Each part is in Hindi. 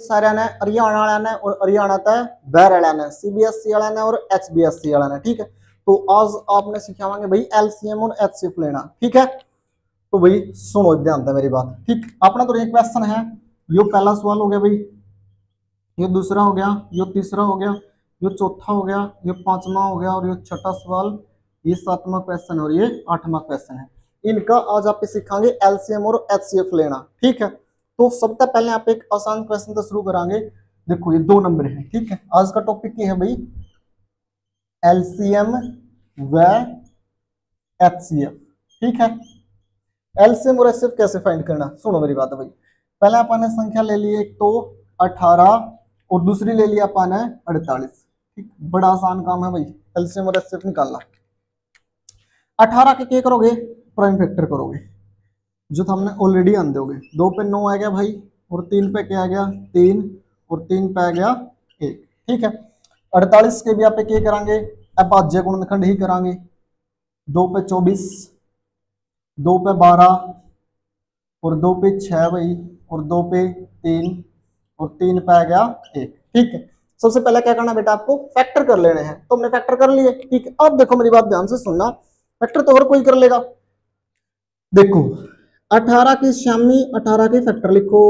सारे ने हरियाणा वाला ने और हरियाणा तय बैर वाला ने, सीबीएसई वाला ने और एचबीएसई वाला ने। ठीक है, तो आज आपने सिखावांगे भाई एलसीएम और एचसीएफ लेना। ठीक है, तो भाई सुनो ध्यान से मेरी बात। ठीक, अपना तो एक क्वेश्चन है, यो पहला सवाल हो गया भाई, ये दूसरा हो गया, ये तीसरा हो गया, ये चौथा हो गया, ये पांचवा हो गया और ये छठा सवाल, ये सातवां क्वेश्चन और ये आठवां क्वेश्चन है। इनका आज आप सिखाएंगे एलसीएम और एचसीएफ लेना। ठीक है, तो सबसे पहले आप एक आसान क्वेश्चन से शुरू करांगे। देखो ये 2 नंबर है। ठीक है, आज का टॉपिक ये है भाई एलसीएम व एचसीएफ। ठीक है, एलसीएम और एचसीएफ कैसे फाइंड करना, सुनो मेरी बात भाई। पहले अपन ने संख्या ले ली एक तो 18 और दूसरी ले लिया अपन है 48। ठीक, बड़ा आसान काम है भाई एलसीएम और एचसीएफ निकालना। 18 के क्या करोगे, प्राइम फैक्टर करोगे, जो तो हमने ऑलरेडी आन दोगे। 2 पे 9 आ गया भाई, और 3 पे क्या आ गया 3, और 3 पे आ गया 1। ठीक है, 48 के भी आप क्या करांगे, अभाज्य गुणनखंड ही करांगे। 2 पे 24, 2 पे 12 और 2 पे 6 भाई, और 2 पे 3 और 3 पे आ गया 1। ठीक है, सबसे पहले क्या करना बेटा, आपको फैक्टर कर लेने हैं। तो हमने फैक्टर कर लिए। ठीक है, अब देखो मेरी बात ध्यान से सुनना, फैक्टर तो और कोई कर लेगा। देखो 18 की शामी 18 के फैक्टर लिखो,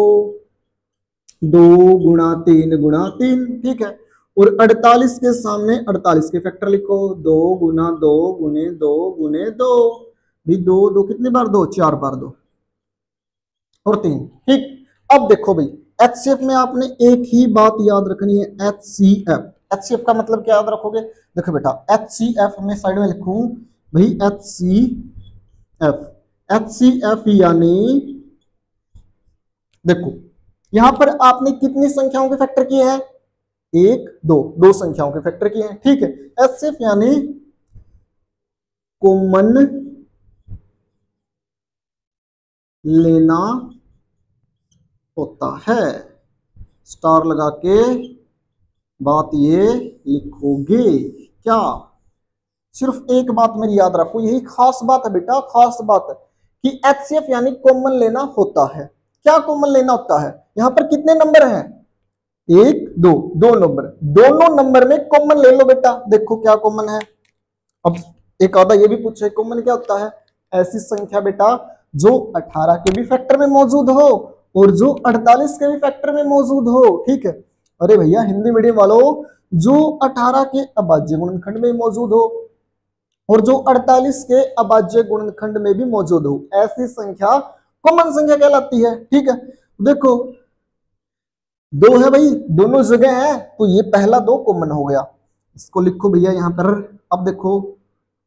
2 गुणा 3 गुणा 3। ठीक है, और 48 के सामने 48 के फैक्टर लिखो, 2 गुना 2 गुने 2 गुने 2। भी 2 2 कितनी बार 2, 4 बार 2 और 3। ठीक, अब देखो भाई एचसीएफ में आपने एक ही बात याद रखनी है, एचसीएफ। एचसीएफ का मतलब क्या याद रखोगे, देखो बेटा एचसीएफ में साइड में लिखूं भाई एचसीएफ। एचसीएफ यानी देखो यहां पर आपने कितनी संख्याओं के फैक्टर किए हैं, 1 2, 2 संख्याओं के फैक्टर किए हैं। ठीक है, एचसीएफ यानी कॉमन लेना होता है। स्टार लगा के बात ये लिखोगे क्या, सिर्फ एक बात मेरी याद रखो, यही खास बात है बेटा, खास बात है कि एचसीएफ यानी कॉमन लेना होता है। क्या कॉमन लेना होता है, यहां पर कितने नंबर हैं, 1 2, 2 नंबर, दोनों नंबर में कॉमन ले लो बेटा। देखो क्या कॉमन है, अब एक आधा ये भी पूछे कॉमन क्या होता है, ऐसी संख्या बेटा जो 18 के भी फैक्टर में मौजूद हो और जो 48 के भी फैक्टर में मौजूद हो। ठीक है, अरे भैया हिंदी मीडियम वालों, जो 18 के अभाज्य गुणनखंड में मौजूद हो और जो 48 के अभाज्य गुणनखंड में भी मौजूद हो, ऐसी संख्या कॉमन संख्या कहलाती है। ठीक है, देखो 2 है भाई, दोनों जगह है, तो ये पहला 2 कॉमन हो गया, इसको लिखो भैया यहां पर। अब देखो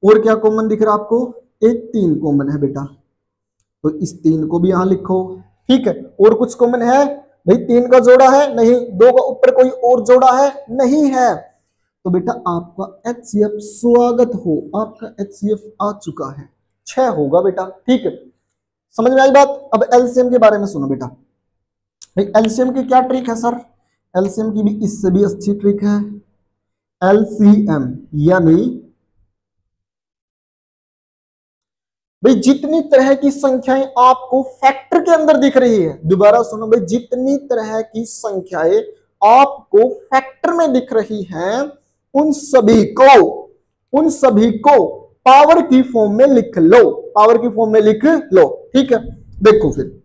और क्या कॉमन दिख रहा है आपको, एक 3 कॉमन है बेटा, तो इस 3 को भी यहां लिखो। ठीक है, और कुछ कॉमन है भाई, 3 का जोड़ा है नहीं, 2 का ऊपर कोई और जोड़ा है नहीं है, तो बेटा आपका एचसीएफ स्वागत हो, आपका एचसीएफ आ चुका है, 6 होगा बेटा। ठीक है, समझ में आई बात। अब एलसीएम के बारे में सुनो बेटा, भाई एलसीएम की क्या ट्रिक है सर, एलसीएम की भी इससे भी अच्छी ट्रिक है। एलसीएम यानी भाई जितनी तरह की संख्याएं आपको फैक्टर के अंदर दिख रही है, दोबारा सुनो भाई, जितनी तरह की संख्याएं आपको फैक्टर में दिख रही हैं, उन सभी को पावर की फॉर्म में लिख लो, पावर की फॉर्म में लिख लो। ठीक है, देखो फिर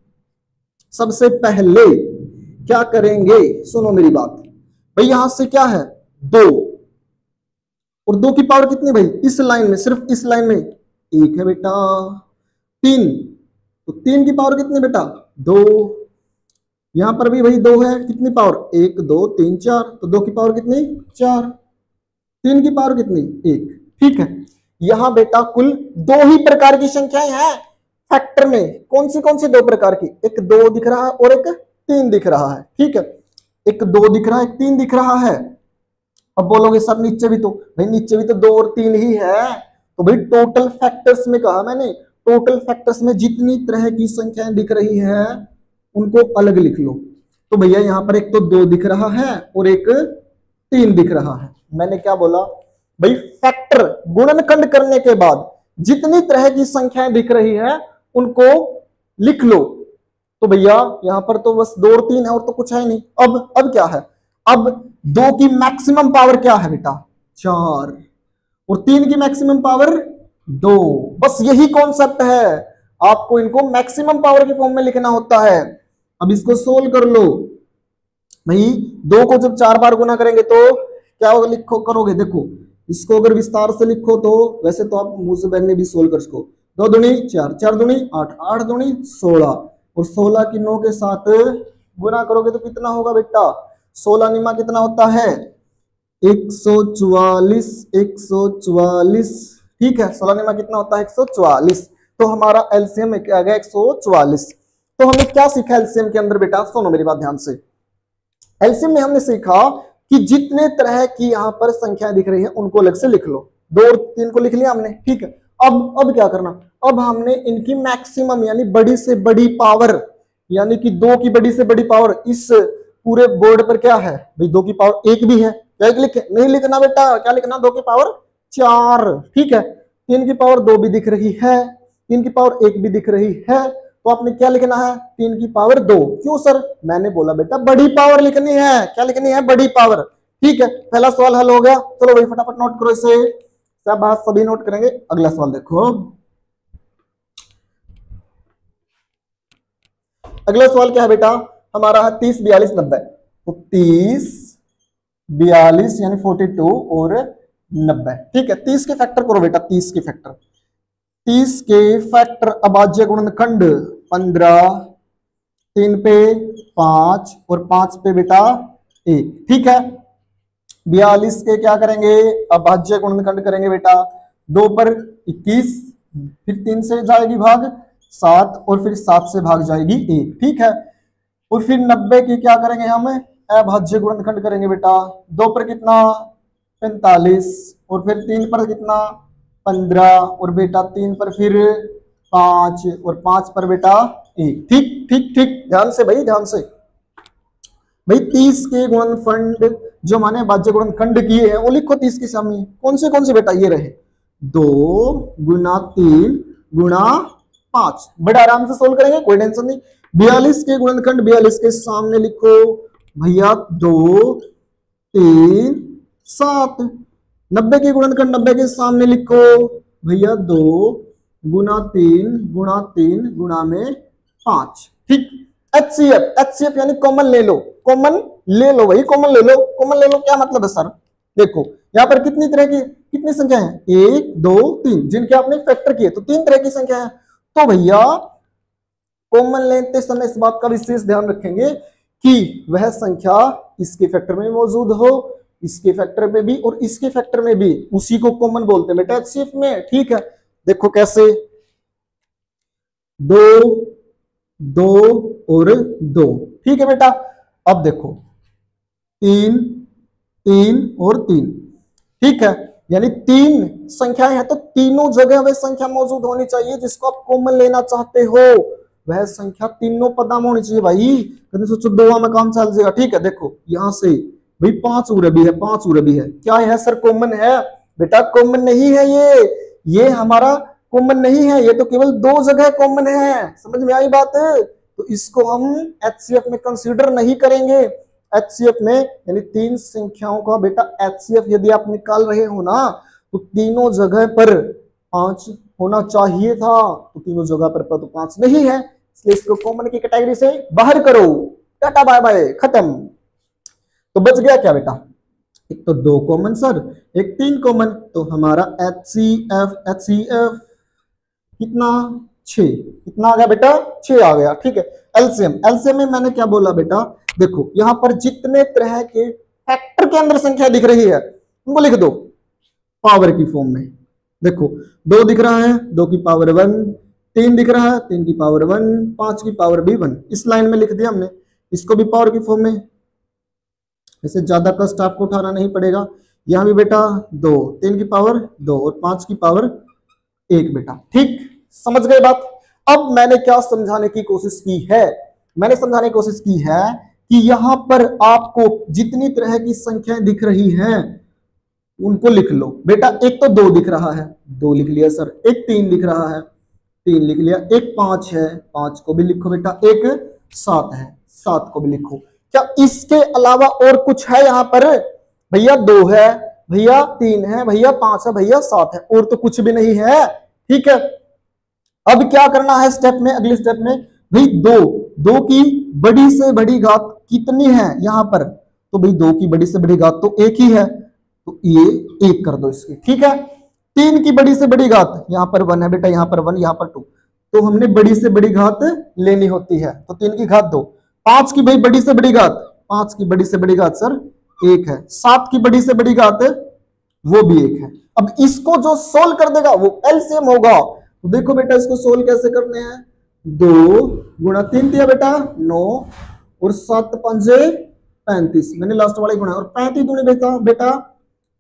सबसे पहले क्या करेंगे, सुनो मेरी बात भाई, यहां से क्या है 2 और 2 की पावर कितनी भाई, इस लाइन में, सिर्फ इस लाइन में 1 है बेटा। 3, तो 3 की पावर कितनी बेटा 2, यहां पर भी भाई 2 है, कितनी पावर 1 2 3 4, तो 2 की पावर कितनी 4, 3 की पावर कितनी 1। ठीक है, यहां बेटा कुल 2 ही प्रकार की संख्याएं हैं फैक्टर में, कौन सी 2 प्रकार की, एक 2 दिख रहा है और एक 3 दिख रहा है। ठीक है, एक 2 दिख रहा है, एक 3 दिख रहा है। अब बोलोगे सर नीचे भी तो, भाई नीचे भी तो 2 और 3 ही है, तो भाई टोटल फैक्टर्स में कहा मैंने, टोटल फैक्टर्स में जितनी तरह की संख्याएं दिख रही है उनको अलग लिख लो। तो भैया यहां पर एक तो 2 दिख रहा है और एक 3 दिख रहा है। मैंने क्या बोला भाई, फैक्टर गुणनखंड करने के बाद जितनी तरह की संख्याएं दिख रही है उनको लिख लो। तो भैया यहां पर तो बस 2 और 3 है और तो कुछ है नहीं। अब क्या है, अब 2 की मैक्सिमम पावर क्या है बेटा 4 और 3 की मैक्सिमम पावर 2। बस यही कॉन्सेप्ट है, आपको इनको मैक्सिमम पावर के फॉर्म में लिखना होता है। अब इसको सोल्व कर लो भाई, 2 को जब 4 बार गुना करेंगे तो क्या होगा, लिखो करोगे, देखो इसको अगर विस्तार से लिखो तो वैसे तो आप मुझसे पहले भी सोल्व कर सको। 2 दूनी 4, 4 दूनी 8, 8 दूनी 16 और 16 की 9 के साथ गुना करोगे तो कितना होगा बेटा, 16 निमा कितना होता है 144, 144। ठीक है, 16 निमा कितना होता है 144। तो हमारा एलसीएम आ गया 144। तो हमने क्या सीखा एलसीएम के अंदर बेटा, सुनो मेरी बात ध्यान से। एलसीएम में हमने सीखा कि जितने तरह की यहां पर संख्याएं दिख रही है उनको अलग से लिख लो। 2 और 3 को लिख लिया हमने, ठीक है। अब क्या करना, अब हमने इनकी मैक्सिमम यानी बड़ी से बड़ी पावर, यानी कि 2 की बड़ी से बड़ी पावर इस पूरे बोर्ड पर क्या है भाई, 2 की पावर 1 भी है, क्या लिखे, नहीं लिखना बेटा, क्या लिखना 2 की पावर 4। ठीक है, 3 की पावर 2 भी दिख रही है, 3 की पावर 1 भी दिख रही है, तो आपने क्या लिखना है 3 की पावर 2। क्यों सर, मैंने बोला बेटा बड़ी पावर लिखनी है, क्या लिखनी है बड़ी पावर। ठीक है, पहला सवाल हल हो गया। चलो भाई फटाफट नोट करो इसे, सब बात सभी नोट करेंगे। अगला सवाल देखो, अगला सवाल क्या है बेटा हमारा है 30, 42, 90। तो 30, 42 यानी 42 और 90। ठीक है, 30 के फैक्टर करो बेटा, 30 के फैक्टर, 30 के फैक्टर अभाज्य गुणनखंड 15, 3 पे 5 और 5 पे बेटा 1। ठीक है, 42 के क्या करेंगे अभाज्य गुणनखंड करेंगे बेटा, 2 पर 21, फिर 3 से जाएगी भाग 7 और फिर 7 से भाग जाएगी 1। ठीक है, और फिर 90 की क्या करेंगे हम अभाज्य गुणनखंड करेंगे बेटा, 2 पर कितना 45 और फिर 3 पर कितना 15 और बेटा 3 पर फिर 5 और 5 पर बेटा 1। ठीक ठीक ठीक, ध्यान से भाई, ध्यान से भाई। 30 के गुणनखंड जो माने अभाज्य गुणनखंड किए हैं वो लिखो 30 के सामने, कौन से बेटा, ये रहे 2 गुना 3 गुना 5। बड़े आराम से सोल्व करेंगे, कोई टेंशन नहीं। 42 के गुणनखंड 42 के सामने लिखो भैया 2 3 7। 90 के गुणनखंड 90 के सामने लिखो भैया 2 गुना 3 गुना 3 गुना में 5। ठीक, एचसीएफ यानी कॉमन ले लो, कॉमन ले लो भाई, कॉमन ले लो, कॉमन ले लो। क्या मतलब है सर, देखो यहाँ पर कितनी तरह की कितनी संख्या है 1 2 3 जिनके आपने फैक्टर किए, तो 3 तरह की संख्या है। तो भैया कॉमन लेते समय इस बात का विशेष ध्यान रखेंगे कि वह संख्या इसके फैक्टर में मौजूद हो, इसके फैक्टर में भी और इसके फैक्टर में भी, उसी को कॉमन बोलते हैं बेटा एचसीएफ में। ठीक है, देखो कैसे 2 2 और 2। ठीक है बेटा, अब देखो 3 3 और 3। ठीक है, यानी 3 संख्याएं हैं तो तीनों जगह वह संख्या मौजूद होनी चाहिए जिसको आप कॉमन लेना चाहते हो, वह संख्या तीनों पदों में होनी चाहिए भाई, कभी सोचो 2 में काम चल जाएगा। ठीक है, देखो यहां से भाई 5 उरे भी है, 5 उरे भी है, क्या है सर कॉमन है बेटा, कॉमन नहीं है ये हमारा कॉमन नहीं है, ये तो केवल 2 जगह कॉमन है, समझ में आई बात है। तो इसको हम एचसीएफ में कंसीडर नहीं करेंगे। एचसीएफ में यानी 3 संख्याओं का बेटा एचसीएफ यदि आप निकाल रहे हो ना तो तीनों जगह पर 5 होना चाहिए था, तो तीनों जगह पर तो 5 नहीं है, इसलिए इसको कॉमन की कैटेगरी से बाहर करो, टाटा बाय बाय खत्म। तो बच गया क्या बेटा, एक तो 2 कॉमन सर, एक 3 कॉमन, तो हमारा एचसीएफ कितना 6, कितना आ गया बेटा 6 आ गया। ठीक है, एलसीएम में मैंने क्या बोला बेटा, देखो यहां पर जितने तरह के फैक्टर के अंदर संख्या दिख रही है उनको लिख दो पावर की फॉर्म में। देखो 2 दिख रहा है 2 की पावर 1, 3 दिख रहा है 3 की पावर 1, 5 की पावर भी 1, इस लाइन में लिख दिया हमने, इसको भी पावर की फॉर्म में, वैसे ज्यादा कष्ट आपको उठाना नहीं पड़ेगा। यहां भी बेटा 2 3 की पावर 2 और 5 की पावर 1 बेटा। ठीक, समझ गए बात। अब मैंने क्या समझाने की कोशिश की है, मैंने समझाने की कोशिश की है कि यहां पर आपको जितनी तरह की संख्याएं दिख रही हैं उनको लिख लो बेटा। एक तो 2 दिख रहा है 2 लिख लिया सर, एक 3 दिख रहा है 3 लिख लिया, एक 5 है, 5 को भी लिखो बेटा, एक 7 है, 7 को भी लिखो। क्या इसके अलावा और कुछ है यहाँ पर? भैया 2 है, भैया 3 है, भैया 5 है, भैया 7 है, और तो कुछ भी नहीं है। ठीक है, अब क्या करना है स्टेप में, अगले स्टेप में भाई 2 की बड़ी से बड़ी घात कितनी है यहाँ पर? तो भाई 2 की बड़ी से बड़ी घात तो 1 ही है, तो ये 1 कर दो इसकी। ठीक है, 3 की बड़ी से बड़ी घात यहाँ पर 1 है बेटा, यहाँ पर 1, यहाँ पर 2, तो हमने बड़ी से बड़ी घात लेनी होती है, तो 3 की घात 2। 5 की भाई बड़ी से बड़ी घात, 5 की बड़ी से बड़ी घात सर 1 है। 7 की बड़ी से बड़ी घात वो भी 1 है। अब इसको जो सोल्व कर देगा वो एलसीएम होगा। तो देखो बेटा इसको सोल्व कैसे करने हैं, 2 गुणा 3 दिया बेटा 9, और 7 पंजे 35, मैंने लास्ट वाला ही गुणा, और 35 दूनी बेटा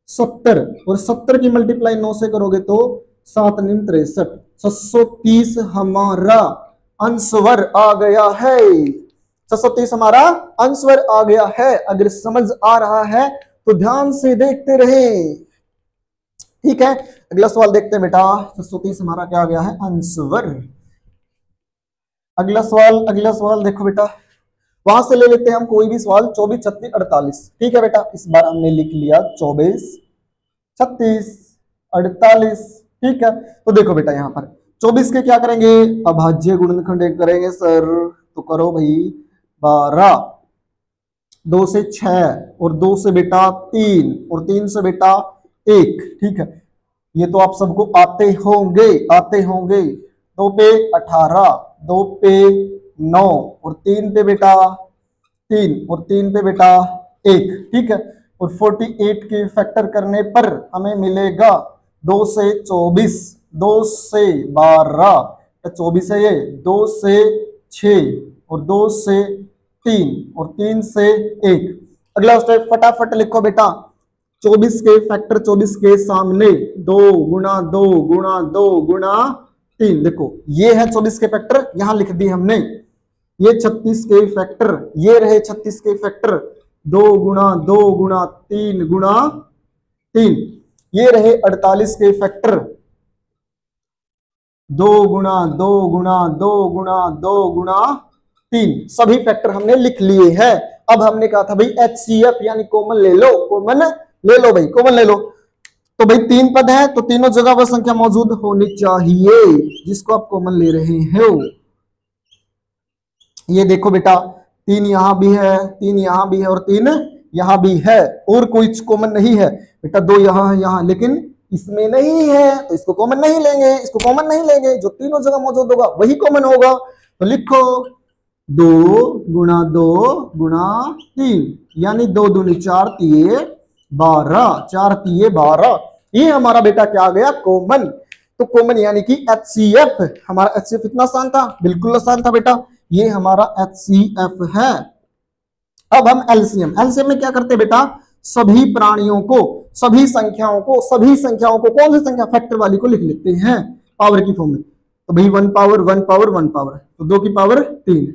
70, और 70 की मल्टीप्लाई 9 से करोगे तो 7 9 63, 630 हमारा अंशवर आ गया है। 630 हमारा अंशवर आ गया है। अगर समझ आ रहा है तो ध्यान से देखते रहे। ठीक है, अगला सवाल देखते हैं बेटा, 630 हमारा क्या आ गया है, अंशवर। अगला सवाल देखो बेटा, वहां से ले लेते हैं हम कोई भी सवाल, 24 36 48। ठीक है बेटा, इस बार हमने लिख लिया 24 36 48। ठीक है, तो देखो बेटा यहाँ पर 24 के क्या करेंगे, अभाज्य गुणनखंड करेंगे सर, तो करो भाई 12, 2 से 6, और 2 से बेटा 3, और 3 से बेटा 1। ठीक है, ये तो आप सबको आते होंगे। 2 पे 18, 2 पे 9, और 3 पे बेटा 3, और 3 पे बेटा 1। ठीक है, और 48 के फैक्टर करने पर हमें मिलेगा 2 से 24, 2 से 12, 24 है ये, 2 से 6, और 2 से 3, और 3 से 1। अगला स्टेप फटाफट लिखो बेटा, 24 के फैक्टर 24 के सामने 2 गुणा 2 गुणा 2 गुणा 3। देखो ये है 24 के फैक्टर, यहां लिख दी हमने। ये 36 के फैक्टर, ये रहे 36 के फैक्टर, 2 गुणा 2 गुणा 3 गुणा 3। ये रहे 48 के फैक्टर, 2 गुणा 2 गुणा 2 गुणा 2 गुणा 3। सभी फैक्टर हमने लिख लिए हैं। अब हमने कहा था भाई HCF यानी कॉमन ले लो, कॉमन ले लो भाई, कॉमन ले लो। तो भाई 3 पद है, तो तीनों जगह वह संख्या मौजूद होनी चाहिए जिसको आप कॉमन ले रहे हो। ये देखो बेटा 3 यहां भी है, 3 यहां भी है, और 3 यहां भी है, और कोई कॉमन नहीं है बेटा। 2 यहां है, यहां, लेकिन इसमें नहीं है, तो इसको कॉमन नहीं लेंगे, इसको कॉमन नहीं लेंगे, जो तीनों जगह मौजूद होगा वही कॉमन होगा। तो लिखो 2 गुणा 2 गुणा 3, यानी 2 दूनी 4 तिये 12, 4 तिये 12। ये हमारा बेटा क्या आ गया, कॉमन। तो कॉमन यानी कि HCF, हमारा HCF इतना आसान था, बिल्कुल आसान था बेटा, ये हमारा HCF है। अब हम एलसीएम में क्या करते हैं बेटा, सभी प्राणियों को, सभी संख्याओं को कौन सी संख्या, फैक्टर वाली को लिख लेते हैं पावर की फॉर्म में। तो भाई 1 पावर 1 पावर 1 पावर, तो 2 की पावर 3,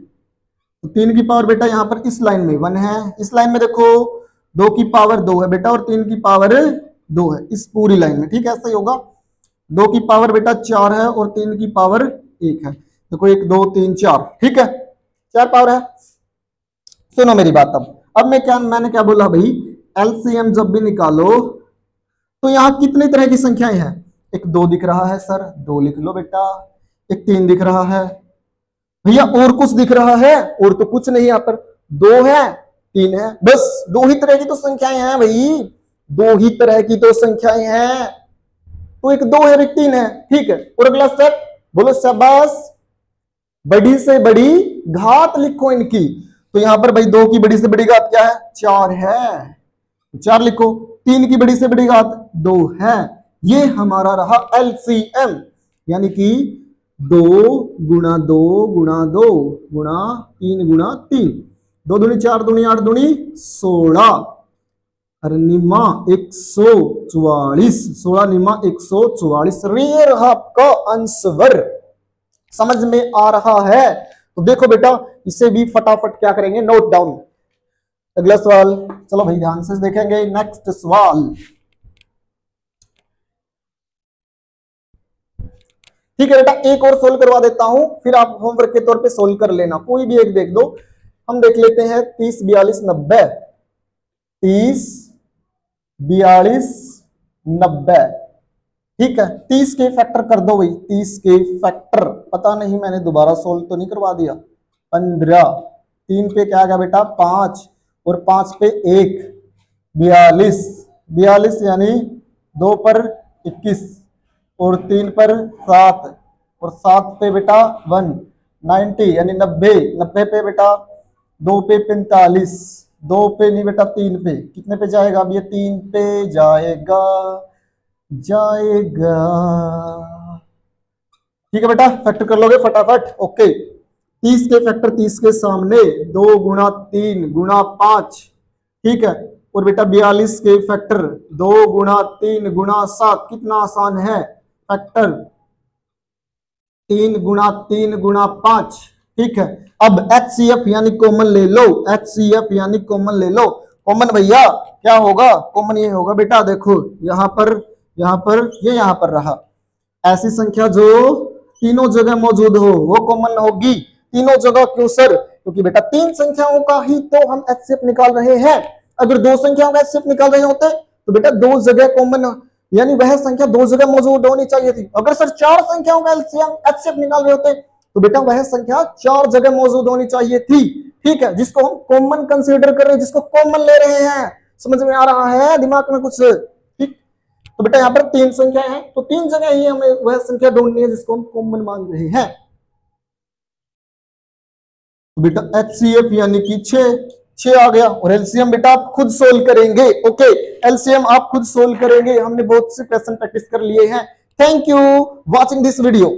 तो 3 की पावर बेटा यहाँ पर इस लाइन में 1 है, इस लाइन में देखो 2 की पावर 2 है बेटा, और 3 की पावर 2 है इस पूरी लाइन में। ठीक है, ऐसा ही होगा। 2 की पावर बेटा 4 है, और 3 की पावर 1 है। देखो 1 2 3 4, ठीक है, 4 पावर है। सुनो मेरी बात, अब मैंने क्या बोला भाई, एलसीएम जब भी निकालो तो यहां कितनी तरह की संख्याएं हैं। एक 2 दिख रहा है सर, 2 लिख लो बेटा। एक 3 दिख रहा है भैया, और कुछ दिख रहा है, और तो कुछ नहीं, यहाँ पर 2 है 3 है, बस 2 ही तरह की तो संख्याएं हैं भाई, 2 ही तरह की तो संख्याएं हैं। तो एक 2 है, एक 3 है। ठीक है, और अगला स्टेप बोलो, शाबाश, बड़ी से बड़ी घात लिखो इनकी। तो यहां पर भाई 2 की बड़ी से बड़ी घात क्या है, 4 है, 4 लिखो। 3 की बड़ी से बड़ी घात 2 है। ये हमारा रहा एलसीएम, यानी कि 2 गुणा 2 गुणा 2 गुणा 3 गुणा 3, 2 दूनी 4 दूनी 8 दूनी 16, अरे निम्मा 144, 16 निम्मा 144। ये रहा आपका अंशवर। समझ में आ रहा है? तो देखो बेटा, इसे भी फटाफट क्या करेंगे, नोट डाउन। अगला सवाल, चलो भाई ध्यान से देखेंगे। नेक्स्ट सवाल, ठीक है बेटा, एक और सोल्व करवा देता हूं, फिर आप होमवर्क के तौर पे सोल्व कर लेना, कोई भी एक देख दो। हम देख लेते हैं 30 42 90, 30 42 90, ठीक है। 30 के फैक्टर कर दो भाई, 30 के फैक्टर, पता नहीं मैंने दोबारा सोल्व तो नहीं करवा दिया। 15, 3 पे क्या आ गया बेटा 5, और 5 पे 1, 42, 42 यानी 2 पर 21, और 3 पर 7, और 7 पे बेटा 1, 90 यानी 90, 90 पे बेटा 2 पे 45, 2 पे नहीं बेटा 3 पे, कितने पे जाएगा अब ये 3 पे जाएगा, जाएगा, ठीक है बेटा, फैक्टर कर लोगे फटाफट। ओके, 30 के फैक्टर 30 के सामने 2 गुणा 3 गुणा 5, ठीक है। और बेटा 42 के फैक्टर 2 गुणा 3 गुणा 7, कितना आसान है फैक्टर, 3 गुणा 3 गुणा 5, ठीक है। अब HCF यानी कॉमन ले लो, HCF यानी कॉमन ले लो। कॉमन भैया क्या होगा, कॉमन ये होगा बेटा, देखो यहां पर ये यहां पर रहा, ऐसी संख्या जो तीनों जगह मौजूद हो वो कॉमन होगी। तीनों जगह क्यों सर, क्योंकि बेटा 3 संख्याओं का ही तो हम HCF निकाल रहे हैं। अगर 2 संख्याओं का HCF निकाल रहे होते तो बेटा 2 जगह कॉमन, यानी वह संख्या 2 जगह मौजूद होनी चाहिए थी। अगर सर 4 संख्याओं का HCF निकाल रहे होते तो बेटा वह संख्या 4 जगह मौजूद होनी चाहिए थी, ठीक है, जिसको हम कॉमन कंसीडर कर रहे हैं, जिसको कॉमन ले रहे हैं। समझ में आ रहा है दिमाग में कुछ, ठीक। तो बेटा यहाँ पर 3 संख्या है, तो 3 जगह ही हमें वह संख्या ढूंढनी है जिसको हम कॉमन मान रहे हैं। तो बेटा HCF यानी कि 6 आ गया, और एलसीएम बेटा आप खुद सोल्व करेंगे। ओके, एलसीएम आप खुद सोल्व करेंगे, हमने बहुत से क्वेश्चन प्रैक्टिस कर लिए हैं। Thank you watching this video.